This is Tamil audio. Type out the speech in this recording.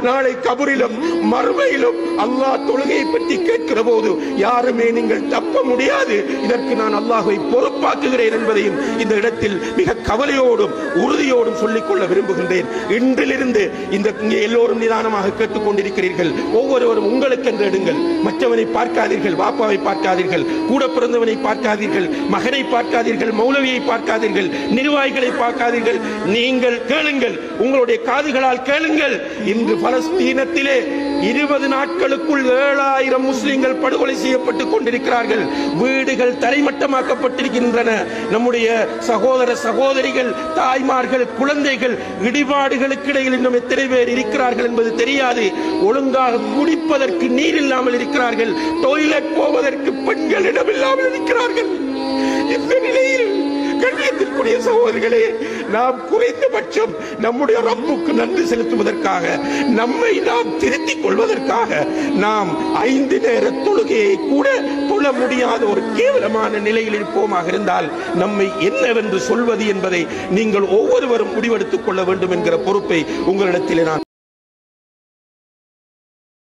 நாளை கபரிலும் மறுமையிலும் அல்லாஹ் தொழுகையை பற்றி கேட்கிற போது யாருமே நீங்கள் தப்ப முடியாது. இதற்கு நான் அல்லாஹ்வை பொறுப்பாக்குகிறேன் என்பதையும் இந்த இடத்தில் மிக கவலையோடும் உறுதியோடும் சொல்லிக்கொள்ள விரும்புகின்றேன். இன்றிலிருந்து இங்கே எல்லோரும் நிதானமாக கேட்டுக் கொண்டிருக்கிறீர்கள். ஒவ்வொருவரும் உங்களுக்கென்று எடுங்கள். மற்றவனை பார்க்காதீர்கள், வாப்பாவை பார்க்காதீர்கள், கூட பிறந்தவனை பார்க்காதீர்கள், மகனை பார்க்காதீர்கள், மௌலவியை பார்க்காதீர்கள், நிர்வாகிகளை பார்க்காதீர்கள். நீங்கள் கேளுங்கள், உங்களுடைய காதுகளால் கேளுங்கள். இன்று பலஸ்தீனத்திலே 20 நாட்களுக்குள் 7000 முஸ்லிம்கள் படுகொலை செய்யப்பட்டுக் கொண்டிருக்கிறார்கள். வீடுகள் தரைமட்டமாக்கப்பட்டிருக்கின்றன. நம்முடைய சகோதர சகோதரிகள், தாய்மார்கள், குழந்தைகள் இடிபாடுகளுக்கு இடையில் இன்னும் எத்தனை பேர் இருக்கிறார்கள் என்பது தெரியாது. ஒழுங்காக குடிப்பதற்கு நீர் இல்லாமல் இருக்கிறார்கள். டாய்லெட் போவதற்கு பெண்கள் இடமில்லாமல் இருக்கிறார்கள். இந்த நிலையில் கண்ணியத்திற்குரிய சகோதரிகளே, நாம் குறைந்தபட்சம் நம்முடைய ரப்புக்கு நன்றி செலுத்துவதற்காக, நம்மை நாம் திருத்திக் கொள்வதற்காக நாம் 5 நேர தொழுகையை கூட தொழ முடியாத ஒரு கேவலமான நிலையில் இருப்போமாக இருந்தால் நம்மை என்னவென்று சொல்வது என்பதை நீங்கள் ஒவ்வொருவரும் முடிவெடுத்துக் கொள்ள வேண்டும் என்கிற பொறுப்பை உங்களிடத்திலே நான்